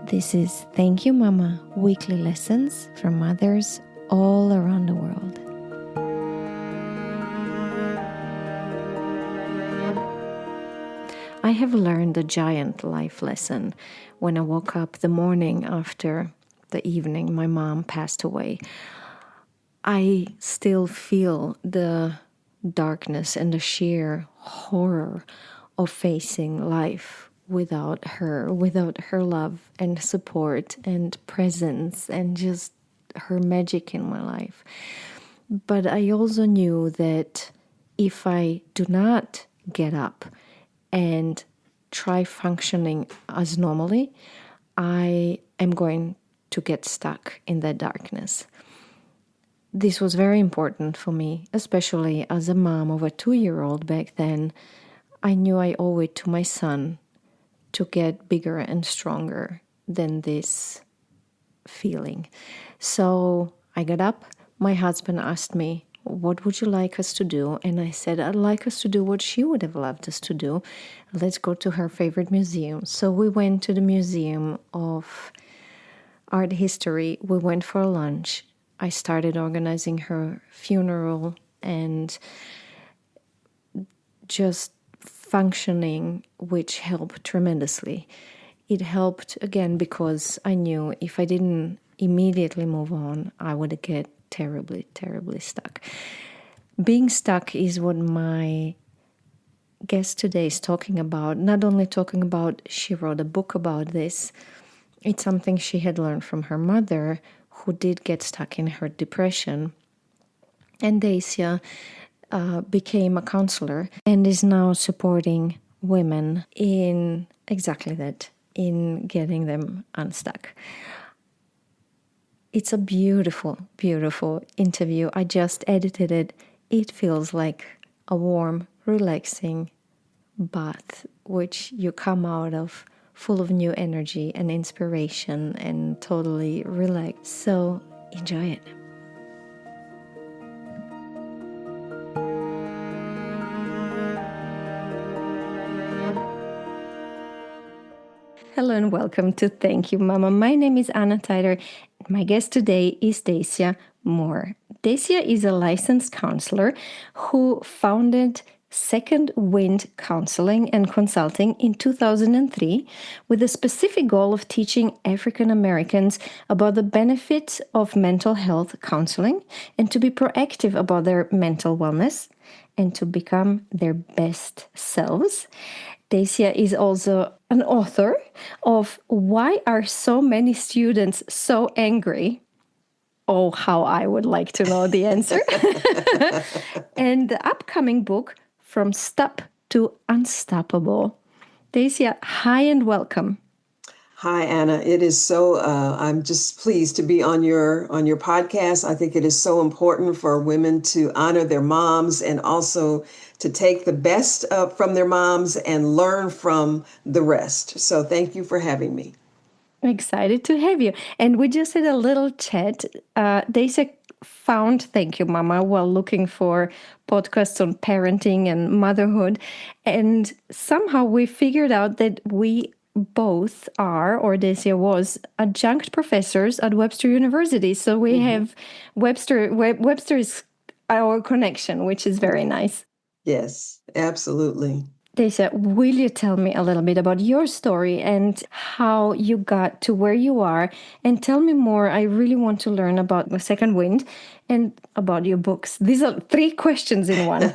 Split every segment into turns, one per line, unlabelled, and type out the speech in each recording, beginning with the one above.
This is Thank You Mama, weekly lessons from mothers all around the world. I have learned a giant life lesson when I woke up the morning after the evening my mom passed away. I still feel the darkness and the sheer horror of facing life without her love and support and presence and just her magic in my life. But I also knew that if I do not get up and try functioning as normally, I am going to get stuck in that darkness. This was very important for me, especially as a mom of a 2-year-old back then. I knew I owe it to my son to get bigger and stronger than this feeling. So I got up. My husband asked me, "What would you like us to do?" And I said, "I'd like us to do what she would have loved us to do. Let's go to her favorite museum." So we went to the Museum of Art History. We went for lunch. I started organizing her funeral and just functioning, which helped tremendously. It helped, again, because I knew if I didn't immediately move on, I would get terribly, terribly stuck. Being stuck is what my guest today is talking about. Not only talking about, she wrote a book about this. It's something she had learned from her mother, who did get stuck in her depression. And Dacia became a counselor and is now supporting women in exactly that, in getting them unstuck. It's a beautiful, beautiful interview. I just edited it. It feels like a warm, relaxing bath, which you come out of full of new energy and inspiration and totally relaxed. So enjoy it. Hello and welcome to Thank You Mama. My name is Anna Tyler. My guest today is Dacia Moore. Dacia is a licensed counselor who founded Second Wind Counseling and Consulting in 2003 with the specific goal of teaching African Americans about the benefits of mental health counseling and to be proactive about their mental wellness and to become their best selves. Dacia is also an author of Why Are So Many Students So Angry? Oh, how I would like to know the answer. And the upcoming book, From Stuck to Unstoppable. Dacia, hi and welcome.
Hi, Anna. It is so, I'm just pleased to be on your podcast. I think it is so important for women to honor their moms and also to take the best from their moms and learn from the rest. So thank you for having me.
I'm excited to have you. And we just had a little chat. Dacia found Thank You Mama while looking for podcasts on parenting and motherhood. And somehow we figured out that we both are, or Dacia was, adjunct professors at Webster University. So we have Webster is our connection, which is very nice.
Yes, absolutely.
Dacia, will you tell me a little bit about your story and how you got to where you are? And tell me more. I really want to learn about the Second Wind and about your books. These are 3 questions in one.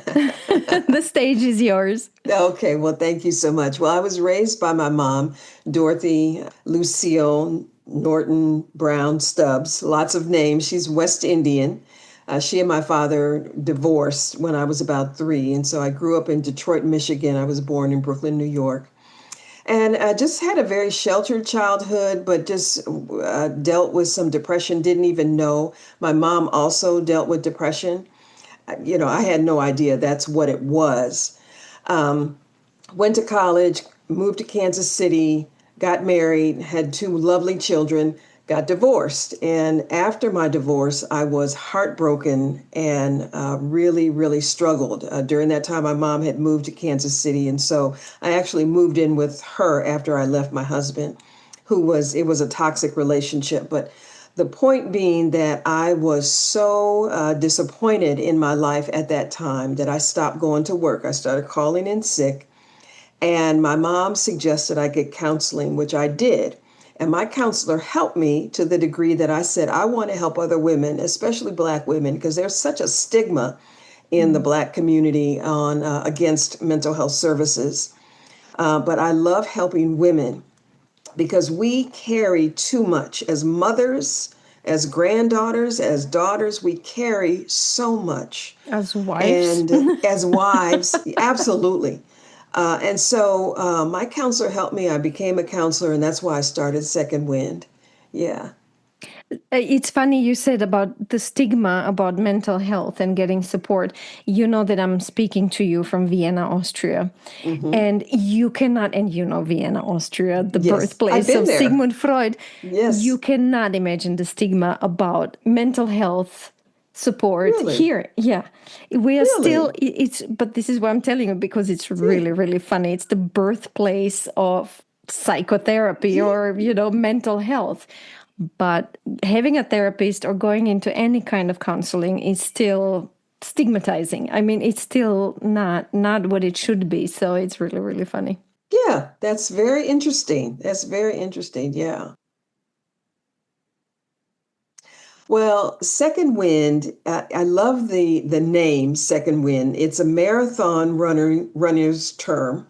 The stage is yours.
Okay, well, thank you so much. Well, I was raised by my mom, Dorothy, Lucille, Norton, Brown, Stubbs, lots of names. She's West Indian. She and my father divorced when I was about 3. And so I grew up in Detroit, Michigan. I was born in Brooklyn, New York. And I just had a very sheltered childhood, but just dealt with some depression, didn't even know. My mom also dealt with depression. I had no idea that's what it was. Went to college, moved to Kansas City, got married, had 2 lovely children, got divorced. And after my divorce, I was heartbroken and really, really struggled. During that time, my mom had moved to Kansas City. And so I actually moved in with her after I left my husband, it was a toxic relationship. But the point being that I was so disappointed in my life at that time that I stopped going to work. I started calling in sick. And my mom suggested I get counseling, which I did. And my counselor helped me to the degree that I said, I want to help other women, especially Black women, because there's such a stigma in the
Mm.
Black community on against mental health services. But I love helping women because we carry too much as mothers, as granddaughters, as daughters. We carry so much.
As wives.
And as wives, absolutely. And so my counselor helped me. I became a counselor, and that's why I started Second Wind. Yeah.
It's funny you said about the stigma about mental health and getting support. You know that I'm speaking to you from Vienna, Austria.
Hmm.
And you cannot, and you know Vienna, Austria, the
Yes, I've
birthplace
been
of
there.
Sigmund Freud. You
Yes,
cannot imagine the stigma about mental health support
really,
here. Yeah. We are still,
really.
but this is what I'm telling you because it's
Yeah,
really, really funny. It's the birthplace of psychotherapy
yeah,
or, mental health. But having a therapist or going into any kind of counseling is still stigmatizing. I mean, it's still not what it should be. So it's really, really funny.
yeah. That's very interesting. That's very interesting. Yeah. Well, Second Wind, I love the name Second Wind. It's a marathon runner's term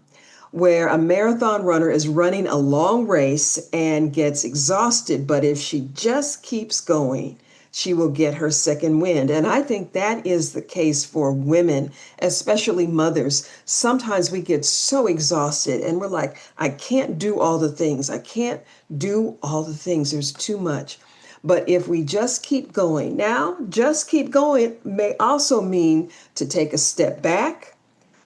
where a marathon runner is running a long race and gets exhausted, but if she just keeps going, she will get her second wind. And I think that is the case for women, especially mothers. Sometimes we get so exhausted and we're like, I can't do all the things. I can't do all the things. There's too much. But if we just keep going, now, just keep going may also mean to take a step back,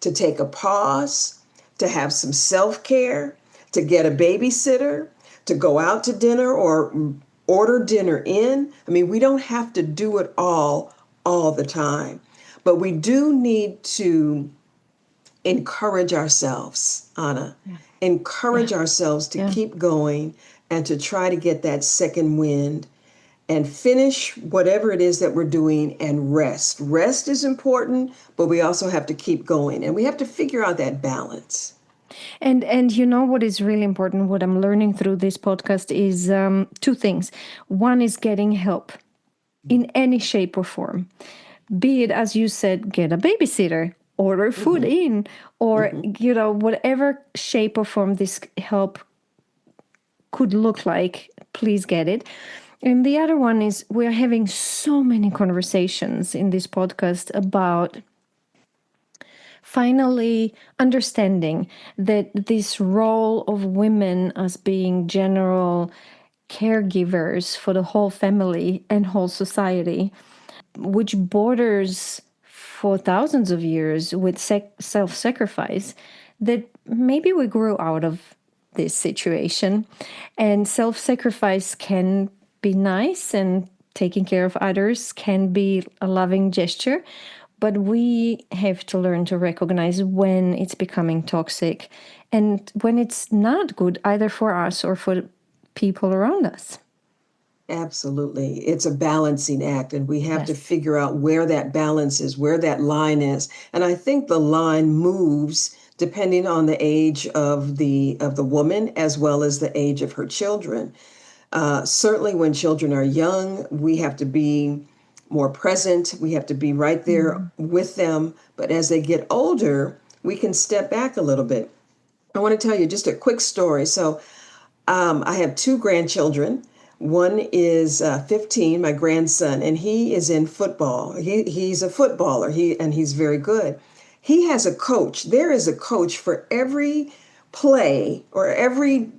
to take a pause, to have some self care, to get a babysitter, to go out to dinner or order dinner in. I mean, we don't have to do it all the time, but we do need to encourage ourselves, Anna,
Yeah. Yeah.
encourage ourselves to
Yeah.
keep going and to try to get that second wind and finish whatever it is that we're doing and rest. Rest is important, but we also have to keep going and we have to figure out that balance.
And you know what is really important, what I'm learning through this podcast is two things. One is getting help in any shape or form. Be it, as you said, get a babysitter, order food
Hmm.
in, or,
Hmm.
whatever shape or form this help could look like, please get it. And the other one is we're having so many conversations in this podcast about finally understanding that this role of women as being general caregivers for the whole family and whole society, which borders for thousands of years with self sacrifice, that maybe we grew out of this situation. And self sacrifice can be nice, and taking care of others can be a loving gesture. But we have to learn to recognize when it's becoming toxic and when it's not good, either for us or for people around us.
Absolutely. It's a balancing act, and we have to
Yes.
figure out where that balance is, where that line is. And I think the line moves depending on the age of the woman as well as the age of her children. Certainly, when children are young, we have to be more present. We have to be right there
Mm.
with them. But as they get older, we can step back a little bit. I want to tell you just a quick story. So, I have two grandchildren. One is 15, my grandson, and he is in football. He's a footballer. He's very good. He has a coach. There is a coach for every play or every,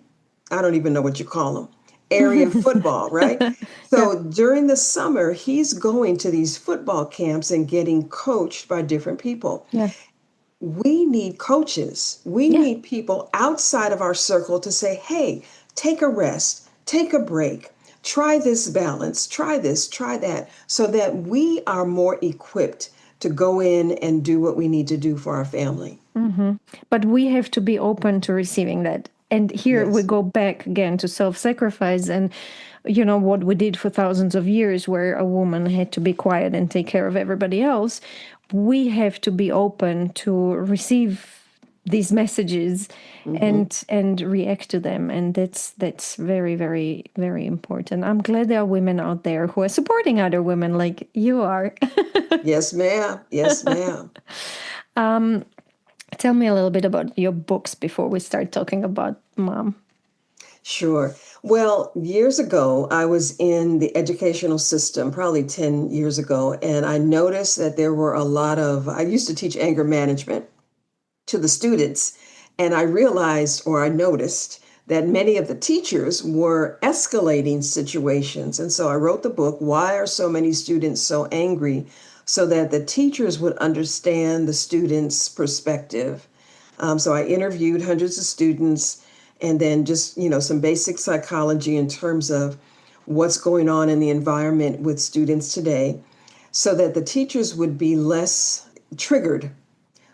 I don't even know what you call them, area of football, right?
Yeah.
So during the summer, he's going to these football camps and getting coached by different people.
Yeah.
We need coaches. We
Yeah.
need people outside of our circle to say, hey, take a rest, take a break, try this balance, try this, try that, so that we are more equipped to go in and do what we need to do for our family.
But we have to be open to receiving that. And here we
Yes.
go back again to self-sacrifice and, what we did for thousands of years, where a woman had to be quiet and take care of everybody else. We have to be open to receive these messages
Hmm.
and react to them, and that's very, very, very important. I'm glad there are women out there who are supporting other women like you are.
Yes, ma'am. Yes, ma'am.
Tell me a little bit about your books before we start talking about mom.
Sure. Well, years ago, I was in the educational system, probably 10 years ago, and I noticed that there were a lot of, I used to teach anger management to the students, and I realized or I noticed that many of the teachers were escalating situations. And so I wrote the book, Why Are So Many Students So Angry? So that the teachers would understand the students' perspective. So I interviewed hundreds of students and then just, some basic psychology in terms of what's going on in the environment with students today so that the teachers would be less triggered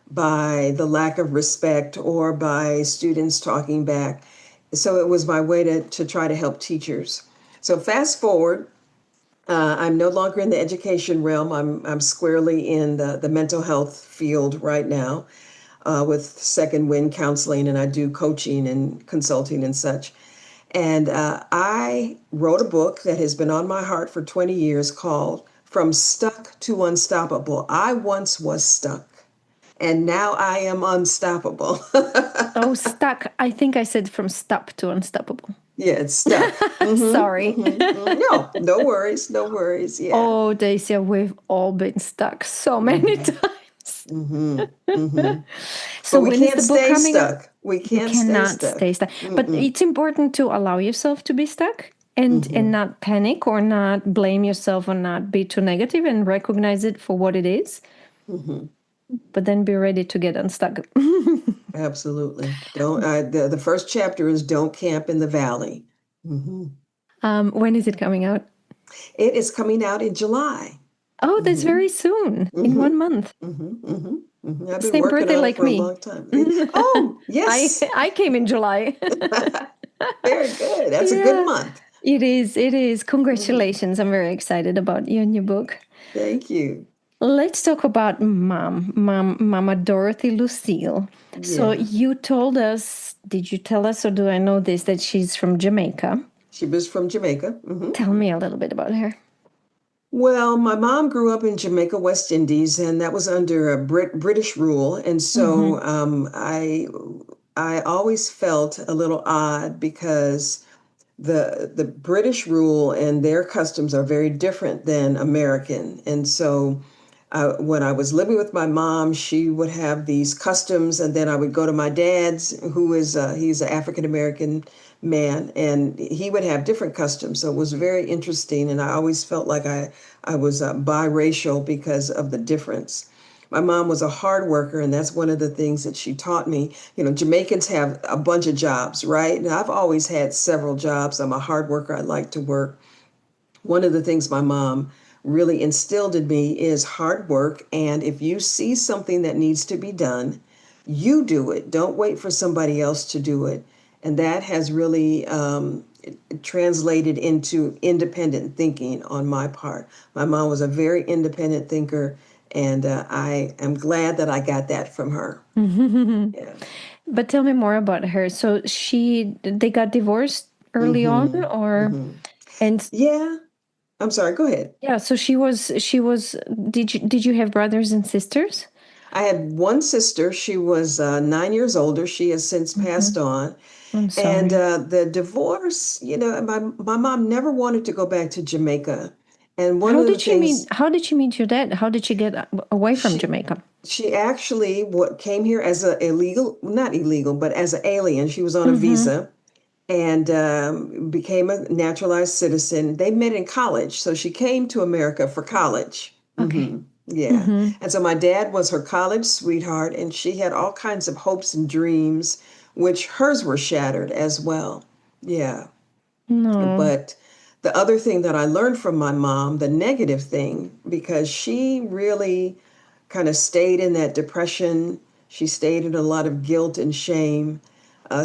by the lack of respect or by students talking back. So it was my way to try to help teachers. So fast forward, I'm no longer in the education realm. I'm squarely in the mental health field right now with Second Wind Counseling, and I do coaching and consulting and such. And I wrote a book that has been on my heart for 20 years called From Stuck to Unstoppable. I once was stuck, and now I am unstoppable.
Oh, stuck. I think I said from stop to unstoppable.
Yeah, it's stuck.
Sorry.
No, no worries, no worries. Yeah.
Oh, Dacia, we've all been stuck so many times.
Hmm. Hmm.
So
But we
when is
can't
the book
stay
coming out?
stuck. We
You
can't stay
cannot
stuck.
stay stuck. But
Mm-mm.
it's important to allow yourself to be stuck and
Hmm.
not panic or not blame yourself or not be too negative and recognize it for what it is,
Hmm.
but then be ready to get unstuck.
Absolutely. Don't. The first chapter is Don't Camp in the Valley. Hmm.
When is it coming out?
It is coming out in July.
Oh, that's
Hmm.
very soon, in
Hmm.
1 month.
Hmm. Hmm. I've been
Same
working
birthday
on it
like
for a
me.
long time. Oh,
I
yes.
I came in July.
Very good. That's a good
Yeah,
month.
it is. It is.
Mhm.
Congratulations. I'm very excited about your new book.
Thank you.
Let's talk about Mama Dorothy Lucille. So
Yeah.
you told us, did you tell us, or do I know this, that she's from Jamaica?
She was from Jamaica. Hmm.
Tell me a little bit about her.
Well, my mom grew up in Jamaica, West Indies, and that was under a British rule. And
Mm-hmm.
so I always felt a little odd because the British rule and their customs are very different than American. And so when I was living with my mom, she would have these customs, and then I would go to my dad's, who is he's an African American man, and he would have different customs. So it was very interesting, and I always felt like I was biracial because of the difference. My mom was a hard worker, and that's one of the things that she taught me. Jamaicans have a bunch of jobs, right? And I've always had several jobs. I'm a hard worker. I like to work. One of the things my mom really instilled in me is hard work. And if you see something that needs to be done, you do it. Don't wait for somebody else to do it. And that has really translated into independent thinking on my part. My mom was a very independent thinker, and I am glad that I got that from her. Yeah.
But tell me more about her. So they got divorced early on,
Hmm.
or
Hmm.
and
Yeah. I'm sorry. Go ahead.
yeah. So she was. Did you have brothers and sisters?
I had one sister. She was 9 years older. She has since
Hmm.
passed on.
I'm
And
sorry.
the divorce, my mom never wanted to go back to Jamaica. And one
How
of the
did she meet?
things
How did she meet your dad? How did she get away from
she
Jamaica?
she actually what came here as a illegal, not illegal, but as an alien. She was on a
Mm-hmm.
visa and became a naturalized citizen. They met in college, so she came to America for college.
Okay.
Yeah.
Mm-hmm.
And so my dad was her college sweetheart, and she had all kinds of hopes and dreams, which hers were shattered as well. Yeah.
No.
But the other thing that I learned from my mom, the negative thing, because she really kind of stayed in that depression, she stayed in a lot of guilt and shame.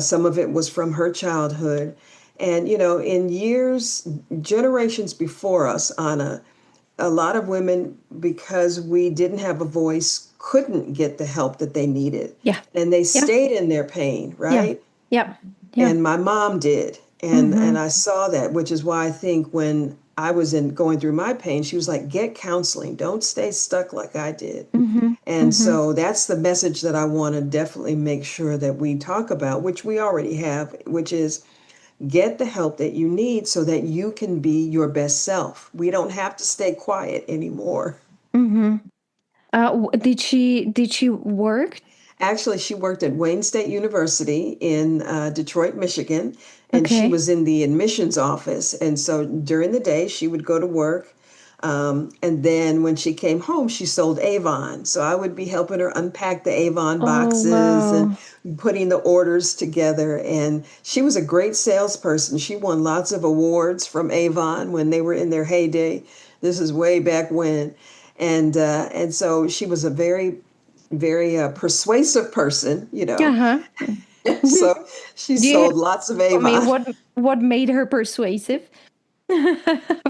Some of it was from her childhood. And, in years, generations before us, Anna, a lot of women, because we didn't have a voice, couldn't get the help that they needed.
Yeah.
And they
Yeah.
stayed in their pain,
Yeah.
right?
Yeah. Yeah.
And my mom did. And I saw that, which is why I think when I was going through my pain, she was like, get counseling. Don't stay stuck like I did.
Mm-hmm.
And
Mm-hmm.
so that's the message that I want to definitely make sure that we talk about, which we already have, which is get the help that you need so that you can be your best self. We don't have to stay quiet anymore.
Mm-hmm. Did she work?
Actually, she worked at Wayne State University in Detroit, Michigan, and she
Okay.
was in the admissions office. And so during the day, she would go to work. And then when she came home, she sold Avon. So I would be helping her unpack the Avon
Oh
boxes and
wow.
putting the orders together. And she was a great salesperson. She won lots of awards from Avon when they were in their heyday. This is way back when. And so she was a very persuasive person.
Uh-huh.
So she
Do you have
sold lots of
for me
Avon.
what made her persuasive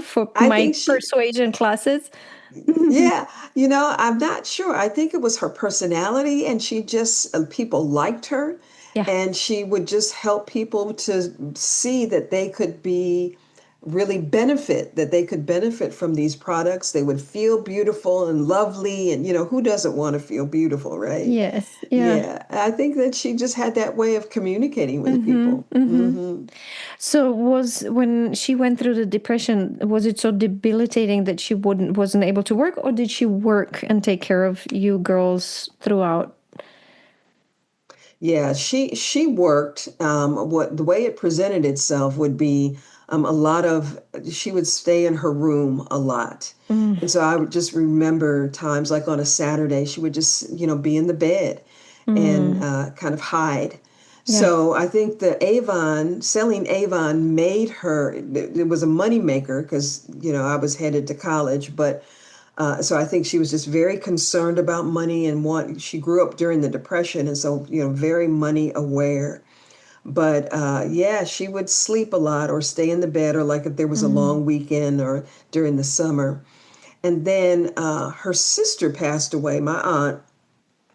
for
I
my
think she,
persuasion classes?
yeah, I'm not sure. I think it was her personality, and she just, people liked her,
Yeah.
and she would just help people to see that they could be really that they could benefit from these products. They would feel beautiful and lovely, and who doesn't want to feel beautiful, right?
Yes. Yeah.
Yeah, I think that she just had that way of communicating with
Mm-hmm.
people.
Mm-hmm. So was when she went through the depression, was it so debilitating that she wasn't able to work, or did she work and take care of you girls throughout?
Yeah, she worked. What the way it presented itself would be a lot of she would stay in her room a lot,
Mm,
and so I would just remember times like on a Saturday she would just be in the bed and
mm,
kind of hide.
yeah.
So I think the Avon selling Avon made her. It was a money maker because I was headed to college, but so I think she was just very concerned about money and she grew up during the Depression, and so very money aware. But yeah, she would sleep a lot or stay in the bed, or like if there was a
Mm,
long weekend or during the summer. And then her sister passed away, my aunt,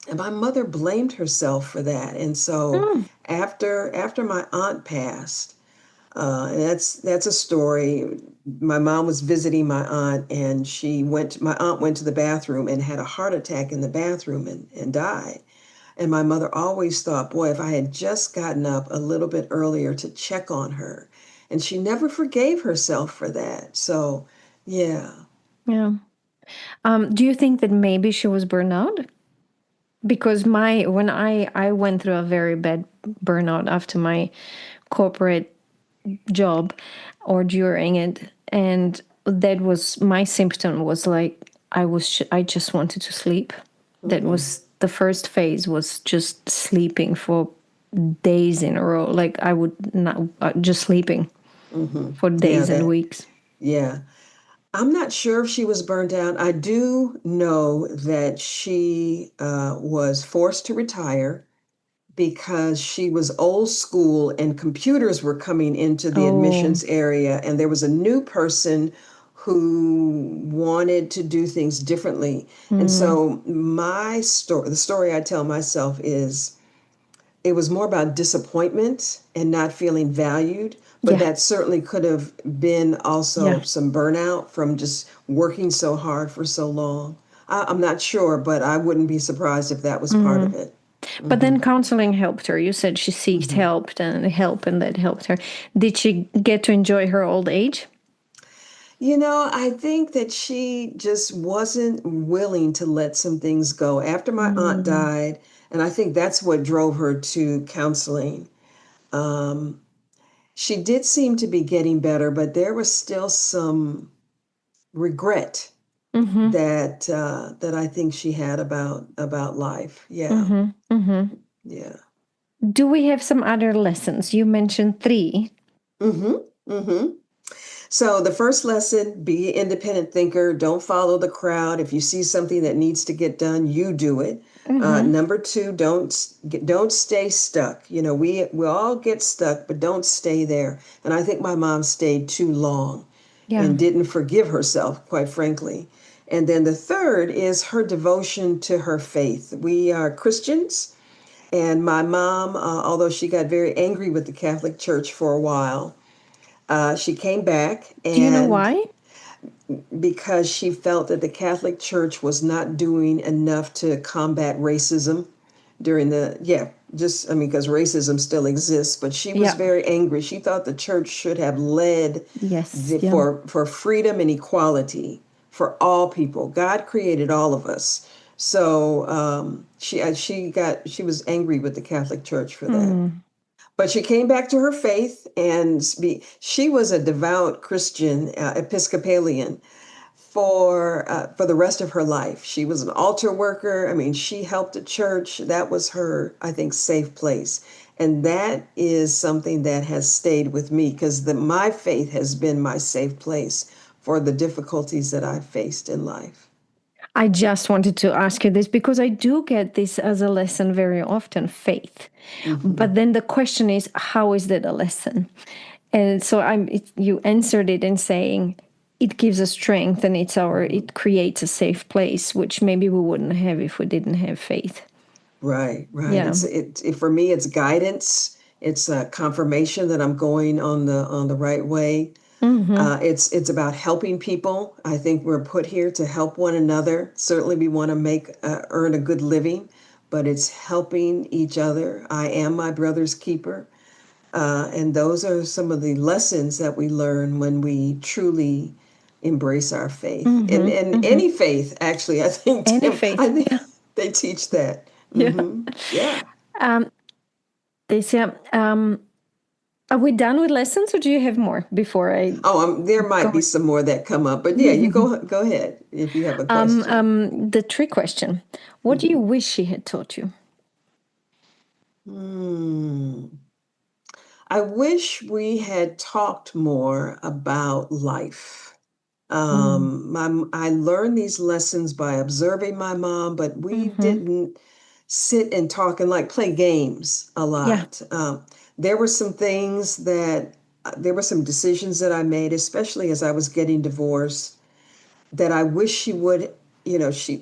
and my mother blamed herself for that. And so
mm,
after my aunt passed, and that's a story. My mom was visiting my aunt, and my aunt went to the bathroom and had a heart attack in the bathroom and died. And my mother always thought, boy, if I had just gotten up a little bit earlier to check on her. And she never forgave herself for that. So, yeah.
yeah. Do you think that maybe she was burned out? Because when I went through a very bad burnout after my corporate job or during it, and that was my symptom was like I just wanted to sleep. That
Hmm.
was the first phase, was just sleeping for days in a row. Like I would not just sleeping
Hmm.
for
Yeah,
days and
that,
weeks.
yeah. I'm not sure if she was burned out. I do know that she was forced to retire because she was old school and computers were coming into the
Oh.
admissions area, and there was a new person who wanted to do things differently. And
Mm,
so the story I tell myself is it was more about disappointment and not feeling valued, but
yeah.
that certainly could have been also
Yeah.
some burnout from just working so hard for so long. I'm not sure, but I wouldn't be surprised if that was part of
Mm.
it.
But
Hmm.
then counseling helped her. You said she seeked
Hmm.
help, and that helped her. Did she get to enjoy her old age?
I think that she just wasn't willing to let some things go. After my aunt
Mm,
died, and I think that's what drove her to counseling. Um, she did seem to be getting better, but there was still some regret
mm-hmm.
that I think she had about life. Yeah,
Mm-hmm. Mm-hmm.
yeah.
Do we have some other lessons? You mentioned three.
Mm-hmm. Mm-hmm. So the first lesson, be an independent thinker. Don't follow the crowd. If you see something that needs to get done, you do it.
Mm-hmm.
Number two, don't stay stuck. You know, we all get stuck, but don't stay there. And I think my mom stayed too long
Yeah.
and didn't forgive herself, quite frankly. And then the third is her devotion to her faith. We are Christians, and my mom, although she got very angry with the Catholic Church for a while, she came back,
Do you know
and
why?
because she felt that the Catholic Church was not doing enough to combat racism during the, yeah, just, I mean, because racism still exists, but she was
Yeah.
very angry. She thought the church should have led
Yes. Yeah.
for freedom and equality for all people. God created all of us. So she was angry with the Catholic Church for that.
Mm.
But she came back to her faith, and she was a devout Christian, Episcopalian, for the rest of her life. She was an altar worker. I mean, she helped the church. That was her, I think, safe place. And that is something that has stayed with me because my faith has been my safe place for the difficulties that I've faced in life.
I just wanted to ask you this because I do get this as a lesson very often, faith.
Hmm.
But then the question is, how is that a lesson? And so you answered it in saying it gives us strength and it creates a safe place, which maybe we wouldn't have if we didn't have faith.
Right, right.
Yeah.
For me, it's guidance. It's a confirmation that I'm going on the right way.
Mm-hmm.
It's about helping people. I think we're put here to help one another. Certainly, we want to make earn a good living, but it's helping each other. I am my brother's keeper, and those are some of the lessons that we learn when we truly embrace our faith. And
Mm-hmm.
and
Mm-hmm.
any faith, actually, I think
Any
Tim, I
faith.
think
Yeah.
they teach that.
Yeah.
Yeah.
Um, Dacia, are we done with lessons or do you have more before I
Oh, there might
go?
be some more that come up, but yeah, you go ahead if you have a question.
The trick question. What do you
Mhm.
wish she had taught you?
Hmm. I wish we had talked more about life.
Mm.
I learned these lessons by observing my mom, but we
Mm-hmm.
didn't sit and talk and like play games a
Yeah.
lot. There were some things that there were some decisions that I made, especially as I was getting divorced, that I wish she would,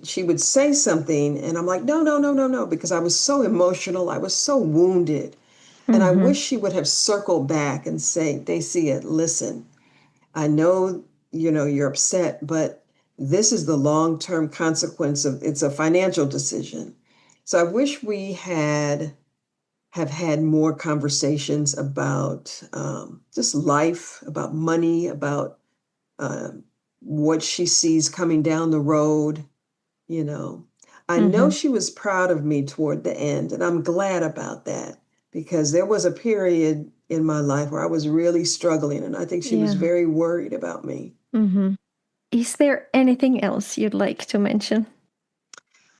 she would say something, and I'm like, no, no, no, no, no, because I was so emotional, I was so wounded, and I
Mm-hmm.
wish she would have circled back and say, Dacia, listen, I know, you're upset, but this is the long-term consequence of it's a financial decision. So I wish we have had more conversations about just life, about money, about um, what she sees coming down the road. You know, I know
Mm-hmm.
she was proud of me toward the end, and I'm glad about that because there was a period in my life where I was really struggling, and I think she was
Yeah.
very worried about me.
Mm-hmm. Is there anything else you'd like to mention?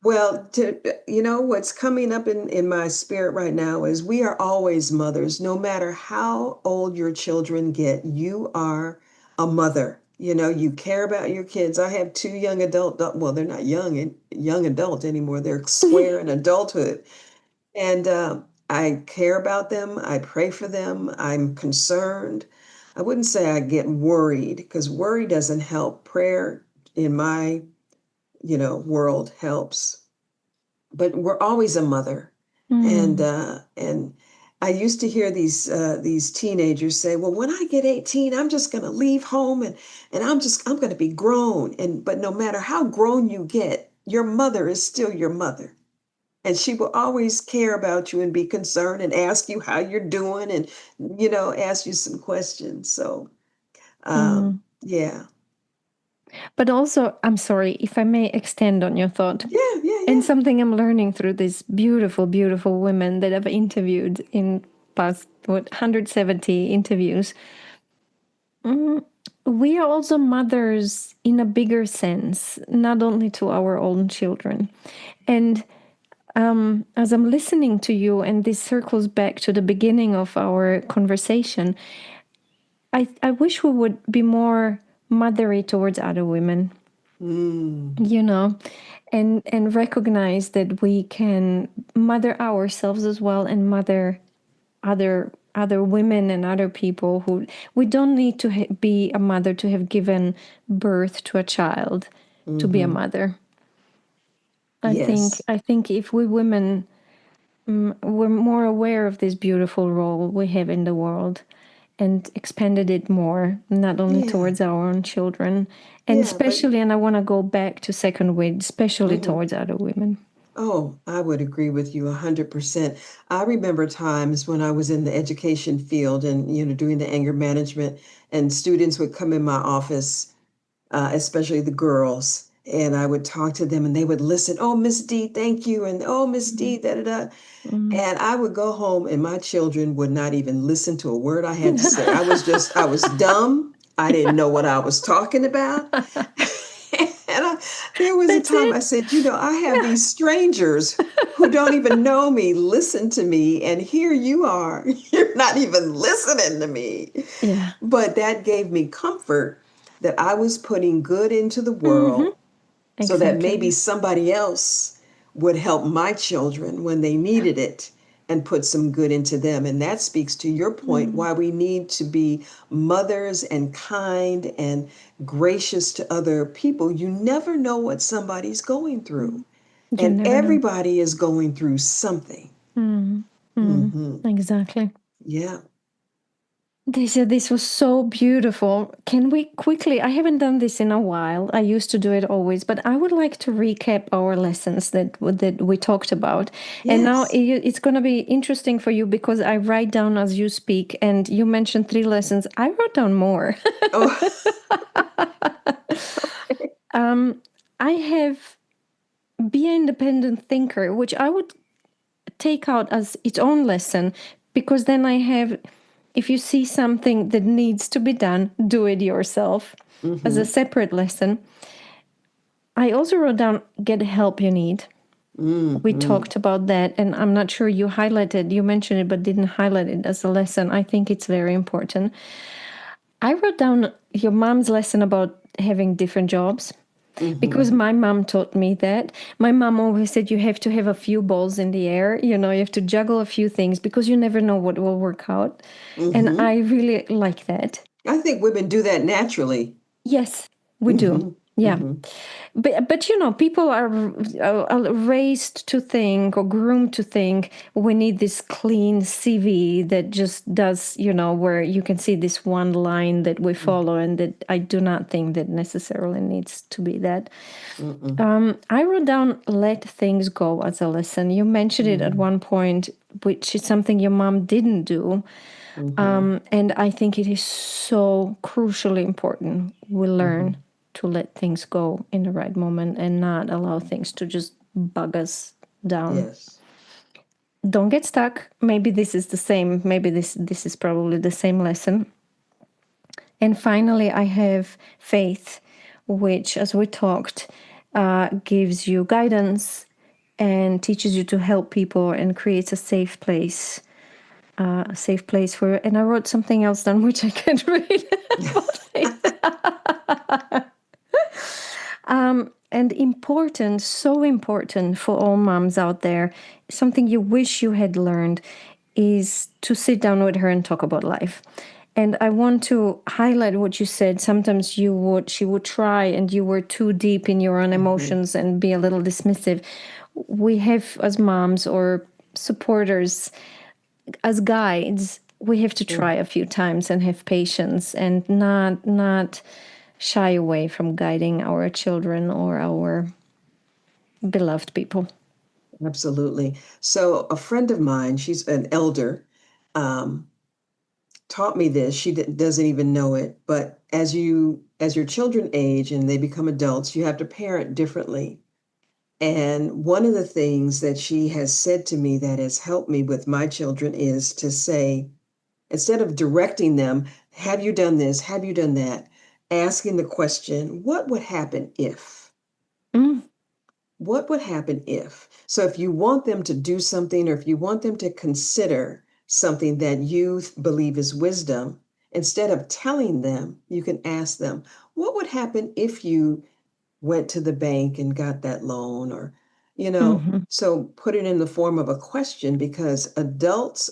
Well, what's coming up in my spirit right now is we are always mothers. No matter how old your children get, you are a mother. You care about your kids. I have two young well, they're not young adult anymore. They're square in adulthood. And I care about them. I pray for them. I'm concerned. I wouldn't say I get worried because worry doesn't help. Prayer in my, world helps, but we're always a mother. And
Mm.
and I used to hear these teenagers say, "Well, when I get 18, I'm just going to leave home and I'm going to be grown." And but no matter how grown you get, your mother is still your mother. And she will always care about you and be concerned and ask you how you're doing and ask you some questions. So,
Mm.
yeah.
But also, I'm sorry if I may extend on your thought.
Yeah, yeah,
And
yeah.
something I'm learning through these beautiful, beautiful women that I've interviewed in past 170 interviews. Mm, we are also mothers in a bigger sense, not only to our own children. And as I'm listening to you, and this circles back to the beginning of our conversation, I wish we would be more mothery towards other women,
Mm,
you know, and recognize that we can mother ourselves as well and mother other women and other people who we don't need to be a mother to have given birth to a child to be a
hmm.
mother.
Yes.
I think if we women were more aware of this beautiful role we have in the world and expanded it more, not only
Yeah.
towards our own children, and
Yeah. But
especially, and I want to go back to second wage, especially
mhm.
towards other women.
Oh, I would agree with you 100%. I remember times when I was in the education field and, doing the anger management, and students would come in my office, especially the girls, and I would talk to them and they would listen. Oh, Miss D, thank you. And oh, Miss D, da da da.
Mm.
And I would go home and my children would not even listen to a word I had to say. I was dumb. I didn't know what I was talking about. And there was a
That's
time I
it.
said, I have
Yeah.
these strangers who don't even know me listen to me. And here you are. You're not even listening to me.
Yeah.
But that gave me comfort that I was putting good into the
Mm-hmm.
world so that maybe
Exactly.
somebody else would help my children when they needed it and put some good into them. And that speaks to your point
Mm.
why we need to be mothers and kind and gracious to other people. You never know what somebody's going through,
You
and
never know.
everybody is going through something.
Mm. Mm.
Hmm.
Exactly.
Yeah.
This was so beautiful. Can we quickly? I haven't done this in a while. I used to do it always, but I would like to recap our lessons that we talked about. And now
Yes.
it's going to be interesting for you because I write down as you speak, and you mentioned three lessons. I wrote down more.
Oh,
I have be an independent thinker, which I would take out as its own lesson because then I have, if you see something that needs to be done, do it yourself as a
hmm.
separate lesson. I also wrote down get the help you need. We
Hmm.
talked about that, and I'm not sure you mentioned it, but didn't highlight it as a lesson. I think it's very important. I wrote down your mom's lesson about having different jobs because
Hmm.
my mom taught me that. My mom always said you have to have a few balls in the air, you have to juggle a few things because you never know what will work out. And
Hmm.
I really like that.
I think women do that naturally.
Yes, we do.
Hmm.
Yeah.
Hmm.
But people are raised to think or groomed to think we need this clean CV that just does, where you can see this one line that we follow, and that I do not think that necessarily needs to be that.
Mm-mm.
I wrote down let things go as a lesson. You mentioned it at
Mhm.
one point, which is something your mom didn't do.
Mhm.
And I think it is so crucially important we learn
Mhm.
to let things go in the right moment and not allow things to just bug us down.
Yes.
Don't get stuck. Maybe this is the same. Maybe this is probably the same lesson. And finally, I have faith, which, as we talked, gives you guidance and teaches you to help people and creates a safe place for. And I wrote something else down which I can't read about faith. And important, so important for all moms out there, something you wish you had learned is to sit down with her and talk about life. And I want to highlight what you said. Sometimes she would try and you were too deep in your own
Mhm.
emotions and be a little dismissive. We have, as moms or supporters, as guides, we have to try
Mm.
a few times and have patience and not shy away from guiding our children or our beloved people.
Absolutely. So a friend of mine, she's an elder, um, taught me this. She doesn't even know it, but as your children age and they become adults, you have to parent differently. And one of the things that she has said to me that has helped me with my children is to say, instead of directing them, have you done this? Have you done that? Asking the question, what would happen if?
Mm,
What would happen if? So, if you want them to do something or if you want them to consider something that you believe is wisdom, Instead of telling them, you can ask them, what would happen if you went to the bank and got that loan? Or,
Mm-hmm.
so put it in the form of a question, because adults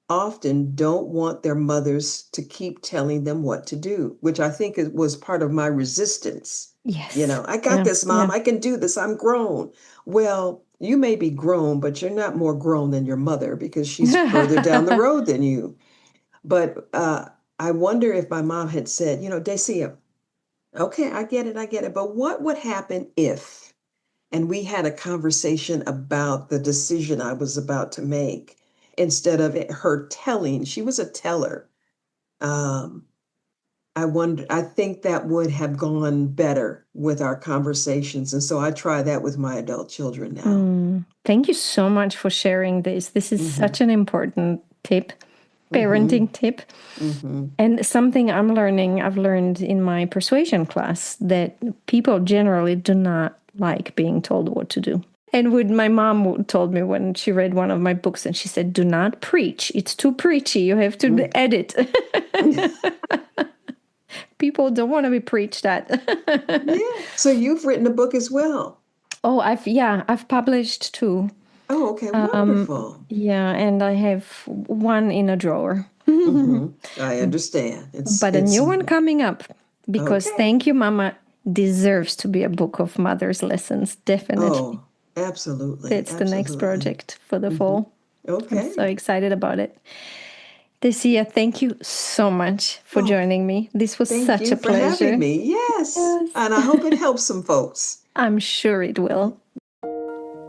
often don't want their mothers to keep telling them what to do, which I think was part of my resistance.
Yes.
I got
Yeah.
this,
Yeah.
mom. I can do this. I'm grown. Well, you may be grown, but you're not more grown than your mother, because she's further down the road than you. But I wonder if my mom had said, Dacia, okay, I get it. I get it. But what would happen if? And we had a conversation about the decision I was about to make, instead of her telling. She was a teller. Um, I think that would have gone better with our conversations. And so I try that with my adult children now.
Thank you so much for sharing this. This is
Mm-hmm.
such an important tip,
Mm-hmm.
parenting tip.
Mm-hmm.
And something I've learned in my persuasion class, that people generally do not like being told what to do. And what my mom told me when she read one of my books, and she said, do not preach. It's too preachy. You have to edit. People don't want to be preached at.
Yeah. So you've written a book as well.
Oh, I've published two.
Oh, okay. Wonderful.
Yeah, and I have one in a drawer.
Mm-hmm. I understand.
But a
It's
new one coming up, because
okay.
Thank You Mama deserves to be a book of mother's lessons. Definitely.
Oh, absolutely.
That's the next
Absolutely.
project for the
Mm-hmm.
fall. I'm so
Okay.
excited about it. Dacia, thank you so much for
Oh,
joining me. This was
thank
such a
you for having
pleasure.
me. Yes.
Yes,
And I hope it helps some folks.
I'm sure it will.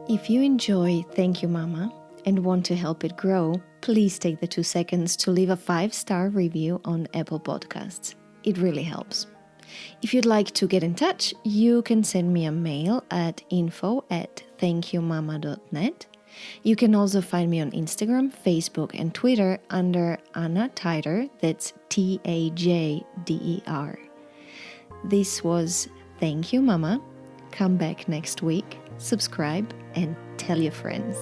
If you enjoy Thank You Mama and want to help it grow, please take the 2 seconds to leave a 5-star review on Apple Podcasts. It really helps. If you'd like to get in touch, you can send me a mail at info@thankyoumama.net. You can also find me on Instagram, Facebook, and Twitter under Anna Tijder. That's Tajder. This was Thank You Mama. Come back next week, subscribe, and tell your friends.